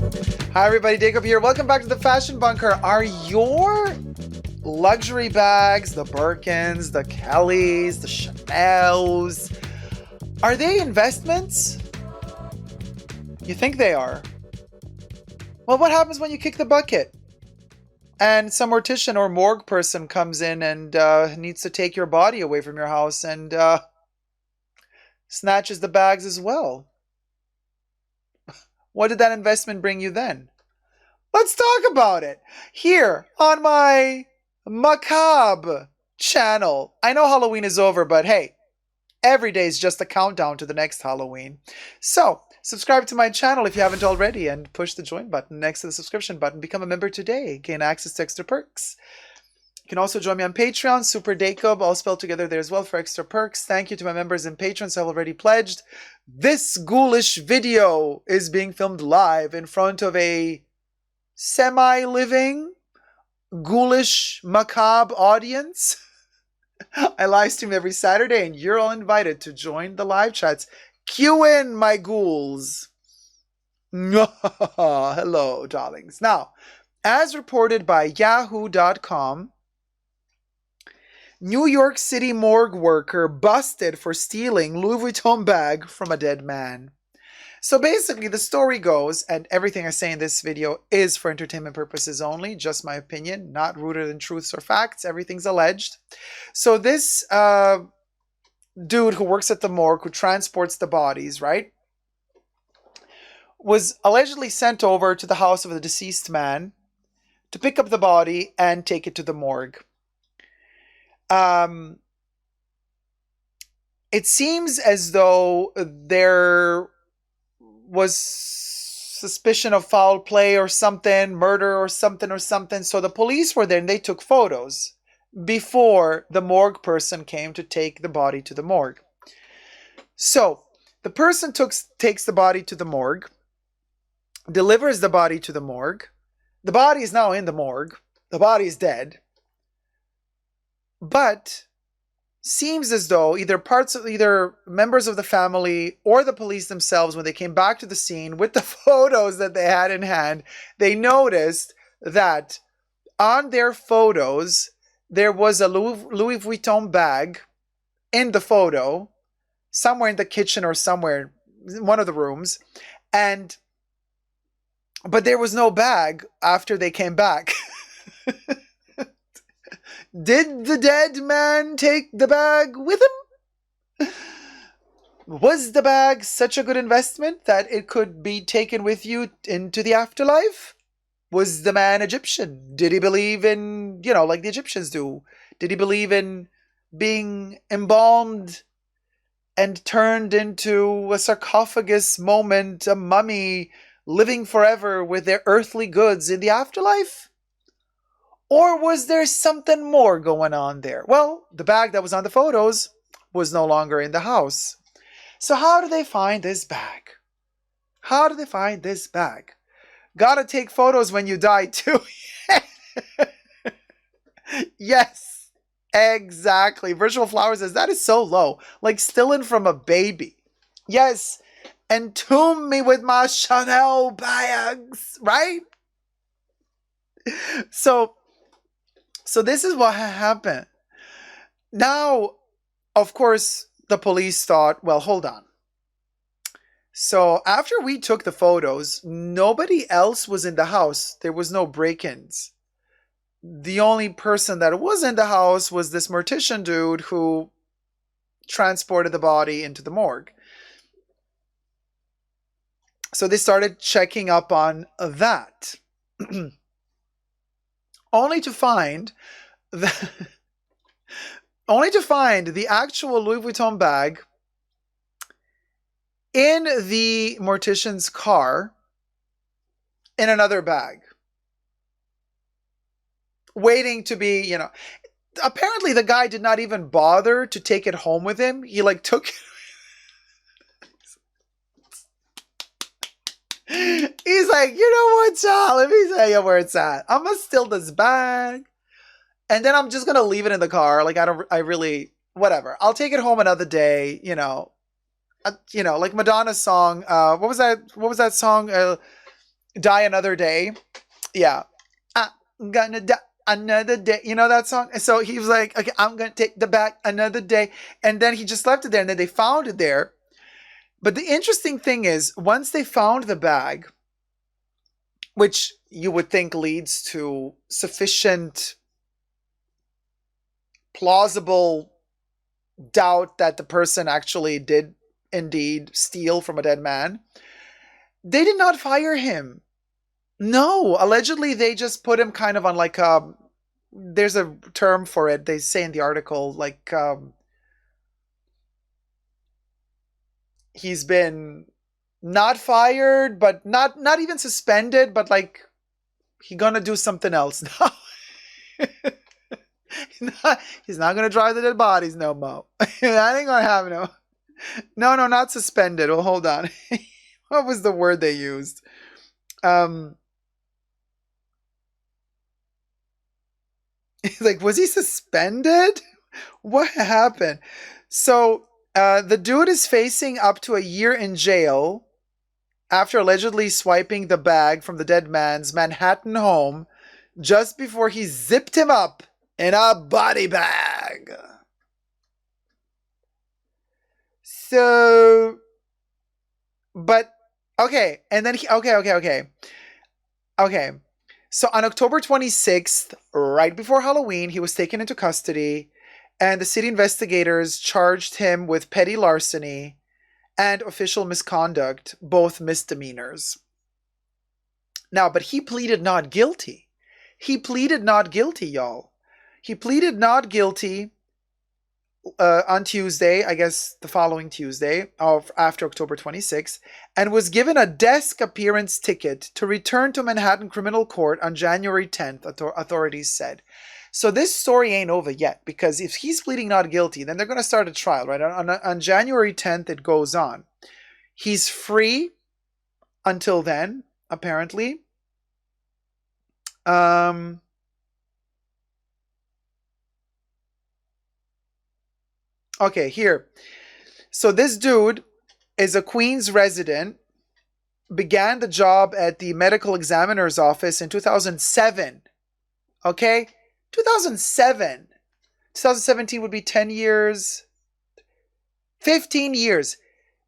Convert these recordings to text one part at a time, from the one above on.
Hi everybody, Dacob here. Welcome back to the Fashion Bunker. Are your luxury bags, the Birkins, the Kellys, the Chanels, are they investments? You think they are? Well, what happens when you kick the bucket and some mortician or morgue person comes in and needs to take your body away from your house and snatches the bags as well? What did that investment bring you then? Let's talk about it here on my macabre channel. I know Halloween is over, but hey, every day is just a countdown to the next Halloween. So, subscribe to my channel if you haven't already and push the join button next to the subscription button. Become a member today. Gain access to extra perks. You can also join me on Patreon, superdacob, all spelled together there as well for extra perks. Thank you to my members and patrons who have already pledged. This ghoulish video is being filmed live in front of a semi-living, ghoulish, macabre audience. I live stream every Saturday and you're all invited to join the live chats. Cue in, my ghouls. Hello, darlings. Now, as reported by yahoo.com, New York City morgue worker busted for stealing Louis Vuitton bag from a dead man. So basically, the story goes, and everything I say in this video is for entertainment purposes only, just my opinion, not rooted in truths or facts. Everything's alleged. So this dude who works at the morgue, who transports the bodies, right, was allegedly sent over to the house of the deceased man to pick up the body and take it to the morgue. It seems as though there was suspicion of foul play or something, murder or something. So the police were there and they took photos before the morgue person came to take the body to the morgue. So the person takes the body to the morgue, delivers the body to the morgue. The body is now in the morgue. The body is dead. But seems as though either members of the family or the police themselves, when they came back to the scene with the photos that they had in hand, they noticed that on their photos there was a Louis Vuitton bag in the photo, somewhere in the kitchen or somewhere in one of the rooms, but there was no bag after they came back. Did the dead man take the bag with him? Was the bag such a good investment that it could be taken with you into the afterlife? Was the man Egyptian? Did he believe in, like the Egyptians do? Did he believe in being embalmed and turned into a sarcophagus moment, a mummy, living forever with their earthly goods in the afterlife? Or was there something more going on there? Well, the bag that was on the photos was no longer in the house. So how do they find this bag? How do they find this bag? Gotta take photos when you die too. Yes, exactly. Virtual Flower says, that is so low. Like stealing from a baby. Yes, entomb me with my Chanel bags, right? So this is what happened. Now, of course, the police thought, well, hold on. So after we took the photos, nobody else was in the house. There was no break-ins. The only person that was in the house was this mortician dude who transported the body into the morgue. So they started checking up on that. Only to find the actual Louis Vuitton bag in the mortician's car in another bag, waiting to be, apparently the guy did not even bother to take it home with him. He took it. He's like, you know what, child? Let me tell you where it's at. I'm gonna steal this bag, and then I'm just gonna leave it in the car. Whatever. I'll take it home another day. Like Madonna's song. What was that song? Die another day. Yeah. I'm gonna die another day. You know that song? And so he was like, okay, I'm gonna take the bag another day. And then he just left it there, and then they found it there. But the interesting thing is, once they found the bag, which you would think leads to sufficient plausible doubt that the person actually did indeed steal from a dead man, they did not fire him. No, allegedly they just put him kind of on like there's a term for it. They say in the article like he's been not fired, but not even suspended, but like he gonna do something else now. He's not gonna drive the dead bodies no more. That ain't gonna happen. No, not suspended. Well, hold on. What was the word they used? Um, like, was he suspended? What happened? So, the dude is facing up to a year in jail after allegedly swiping the bag from the dead man's Manhattan home just before he zipped him up in a body bag. So, but okay, and then okay. So on October 26th, right before Halloween, he was taken into custody, and the city investigators charged him with petty larceny and official misconduct, both misdemeanors. Now, but he pleaded not guilty. He pleaded not guilty, y'all. He pleaded not guilty on Tuesday, I guess the following Tuesday, after October 26th, and was given a desk appearance ticket to return to Manhattan Criminal Court on January 10th, authorities said. So this story ain't over yet, because if he's pleading not guilty, then they're going to start a trial, right? On January 10th, it goes on. He's free until then, apparently. Okay, here. So this dude is a Queens resident, began the job at the medical examiner's office in 2007. Okay? 2007. 2017 would be 10 years. 15 years.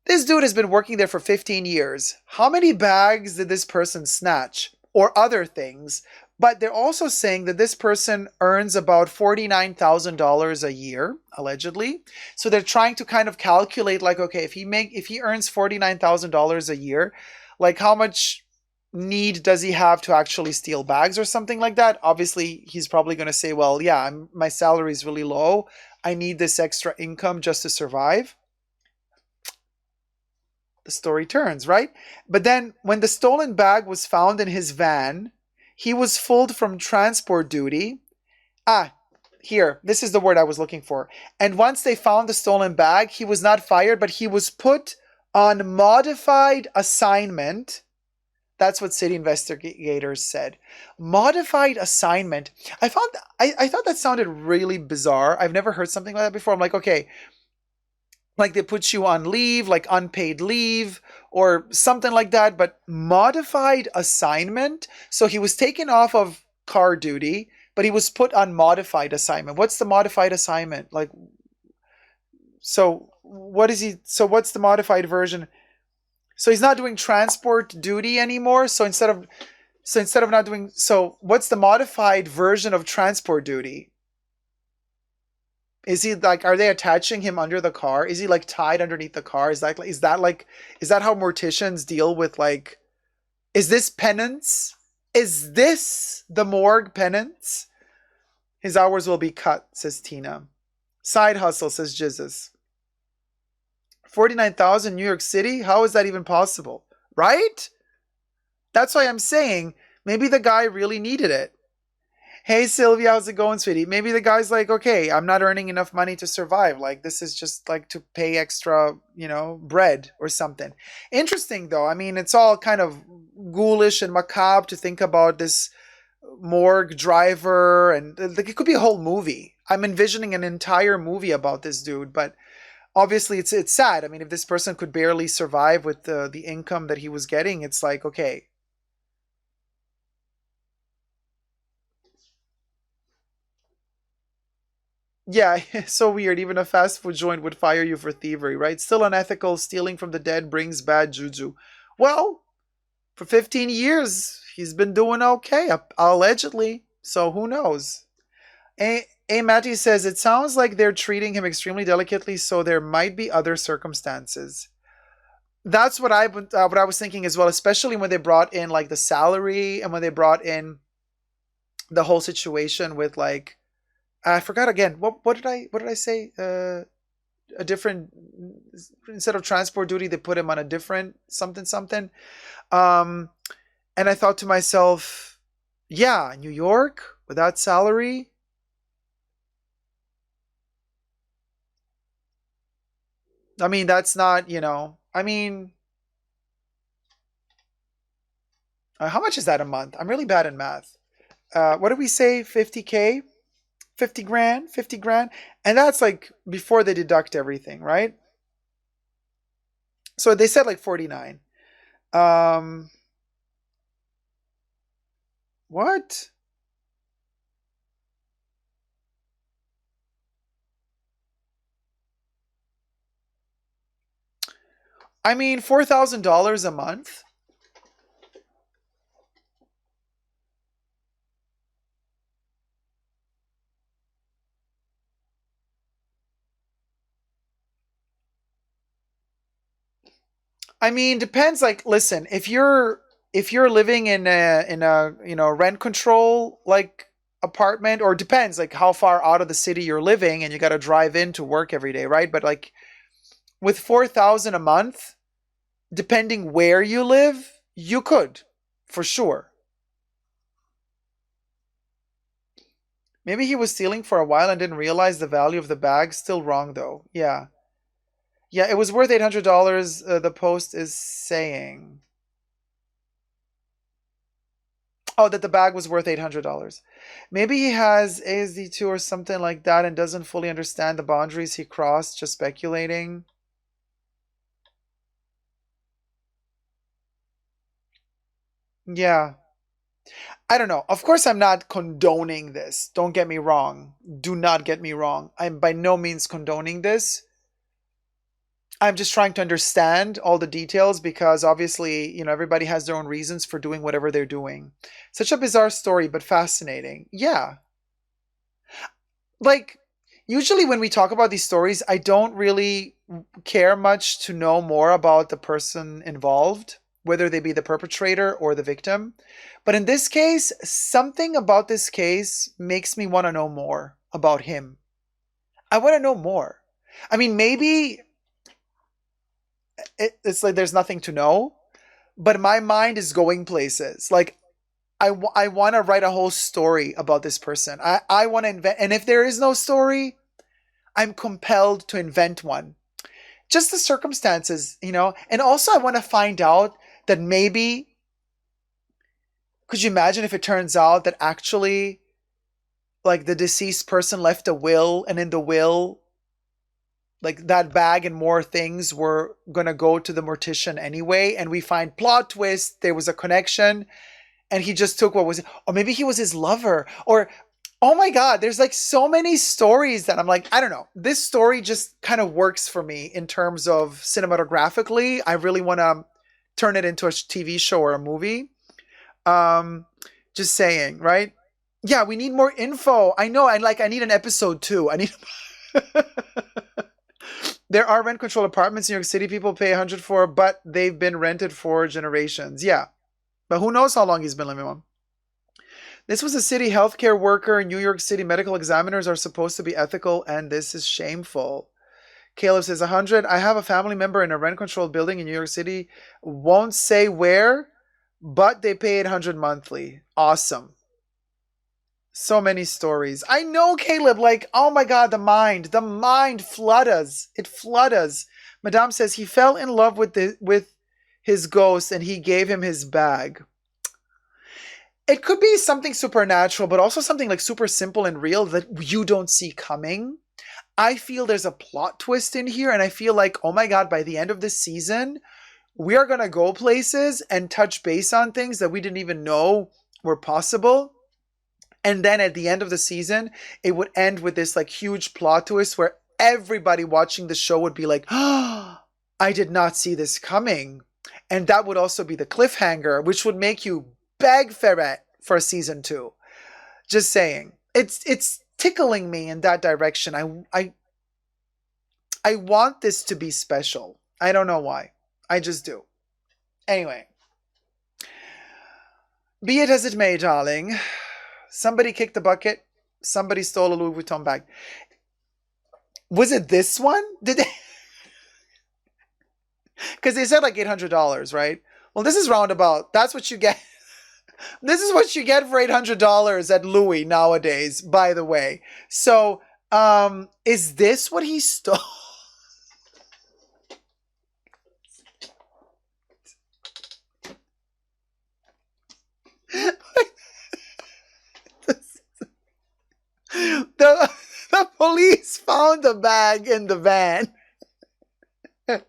This dude has been working there for 15 years. How many bags did this person snatch? Or other things? But they're also saying that this person earns about $49,000 a year, allegedly. So they're trying to kind of calculate, like, okay, if he earns $49,000 a year, like how much need does he have to actually steal bags or something like that? Obviously, he's probably going to say, well, yeah, my salary is really low. I need this extra income just to survive. The story turns, right? But then when the stolen bag was found in his van, he was pulled from transport duty. Here, this is the word I was looking for. And once they found the stolen bag, he was not fired, but he was put on modified assignment. That's what city investigators said. Modified assignment. I thought that sounded really bizarre. I've never heard something like that before. I'm like, okay, like they put you on leave, like unpaid leave or something like that, but modified assignment. So he was taken off of car duty, but he was put on modified assignment. What's the modified assignment? Like, so what is he? So what's the modified version? So he's not doing transport duty anymore. So instead of not doing, so what's the modified version of transport duty? Is he like, are they attaching him under the car? Is he like tied underneath the car? Is that how morticians deal with, like, is this penance? Is this the morgue penance? His hours will be cut, says Tina. Side hustle, says Jesus. 49,000 New York City? How is that even possible? Right? That's why I'm saying maybe the guy really needed it. Hey Sylvia, how's it going, sweetie? Maybe the guy's like, okay, I'm not earning enough money to survive. Like, this is just like to pay extra, bread or something. Interesting though. I mean, it's all kind of ghoulish and macabre to think about this morgue driver, and like, it could be a whole movie. I'm envisioning an entire movie about this dude, but obviously it's sad. I mean, if this person could barely survive with the income that he was getting, it's like, okay, Yeah, so weird. Even a fast food joint would fire you for thievery, right? Still unethical. Stealing from the dead brings bad juju. Well, for 15 years, he's been doing okay, allegedly. So who knows? A Matty says it sounds like they're treating him extremely delicately, so there might be other circumstances. That's what I was thinking as well, especially when they brought in like the salary and when they brought in the whole situation with like I forgot again. What did I say? A different instead of transport duty, they put him on a different something something. Um, and I thought to myself, yeah, New York without salary. I mean, that's not I mean, how much is that a month? I'm really bad in math. What did we say? 50K, 50 grand, 50 grand, and that's like before they deduct everything, right? So they said like 49. Um, what? I mean, $4,000 a month. I mean, depends. Like, listen, if you're living in a rent control like apartment, or depends like how far out of the city you're living, and you got to drive in to work every day, right? But like with 4,000 a month, depending where you live, you could for sure. Maybe he was stealing for a while and didn't realize the value of the bag. Still wrong though. Yeah, yeah, it was worth $800. The post is saying. Oh, that the bag was worth $800. Maybe he has ASD2 or something like that and doesn't fully understand the boundaries he crossed, just speculating. Yeah. I don't know. Of course, I'm not condoning this. Don't get me wrong. Do not get me wrong. I'm by no means condoning this. I'm just trying to understand all the details because obviously, everybody has their own reasons for doing whatever they're doing. Such a bizarre story, but fascinating. Yeah. Like usually when we talk about these stories, I don't really care much to know more about the person involved, whether they be the perpetrator or the victim. But in this case, something about this case makes me want to know more about him. I want to know more. I mean, maybe it's like there's nothing to know, but my mind is going places. Like I want to write a whole story about this person. I want to invent, and if there is no story, I'm compelled to invent one. Just the circumstances. And also, I want to find out that maybe, could you imagine if it turns out that actually, like, the deceased person left a will, and in the will, like, that bag and more things were going to go to the mortician anyway, and we find plot twist, there was a connection, and he just took what was it, or maybe he was his lover, or oh my god, there's like so many stories that I'm like, I don't know. This story just kind of works for me in terms of cinematographically. I really want to turn it into a TV show or a movie. Um, just saying, right? Yeah, we need more info. I know. I need an episode too. I need. There are rent control apartments in New York City people pay 100 for, but they've been rented for generations. Yeah, but who knows how long he's been living on. This was a city healthcare worker. New York City medical examiners are supposed to be ethical, and this is shameful. Caleb says 100. I have a family member in a rent controlled building in New York City. Won't say where, but they pay 800 monthly. Awesome. So many stories. I know, Caleb. Like, oh my God, the mind flood us. It flood us. Madame says he fell in love with his ghost, and he gave him his bag. It could be something supernatural, but also something like super simple and real that you don't see coming. I feel there's a plot twist in here, and I feel like, oh my God, by the end of this season, we are going to go places and touch base on things that we didn't even know were possible. And then at the end of the season, it would end with this like huge plot twist where everybody watching the show would be like, oh, I did not see this coming. And that would also be the cliffhanger, which would make you beg for it for a season 2. Just saying. It's tickling me in that direction. I want this to be special. I don't know why. I just do. Anyway. Be it as it may, darling. Somebody kicked the bucket. Somebody stole a Louis Vuitton bag. Was it this one? Did they? Because they said like $800, right? Well, this is roundabout. That's what you get. This is what you get for $800 at Louis nowadays, by the way. So, is this what he stole? The police found the bag in the van. They're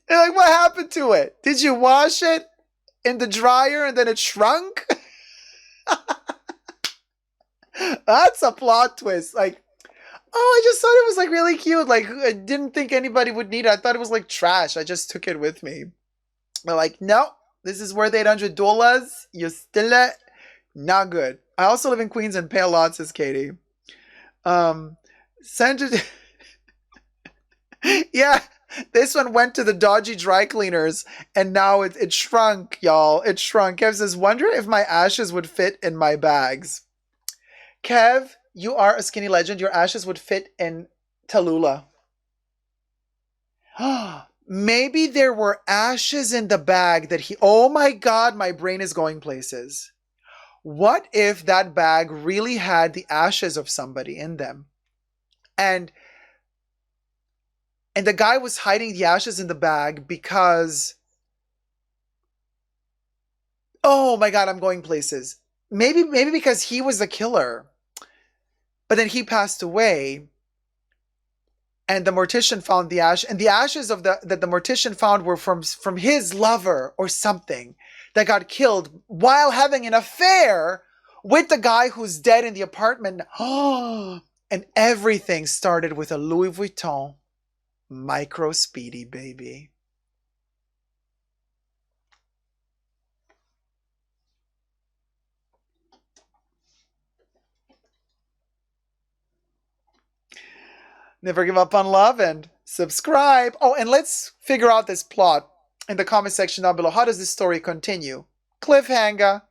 like, what happened to it? Did you wash it in the dryer and then it shrunk? That's a plot twist. Like, oh, I just thought it was like really cute. Like, I didn't think anybody would need it. I thought it was like trash. I just took it with me. They're like, no, this is worth $800. You still it? Not good. I also live in Queens and pay a lot, says Katie. Sandra. Yeah, this one went to the dodgy dry cleaners and now it shrunk, y'all. It shrunk. Kev says, wonder if my ashes would fit in my bags. Kev, you are a skinny legend. Your ashes would fit in Tallulah. Maybe there were ashes in the bag that he... Oh my God, my brain is going places. What if that bag really had the ashes of somebody in them? And the guy was hiding the ashes in the bag because... Oh my God, I'm going places. Maybe because he was the killer. But then he passed away. And the mortician found the ash. And the ashes of that the mortician found were from his lover or something that got killed while having an affair with the guy who's dead in the apartment. Oh, and everything started with a Louis Vuitton Micro Speedy, baby. Never give up on love and subscribe. Oh, and let's figure out this plot in the comment section down below. How does this story continue? Cliffhanger.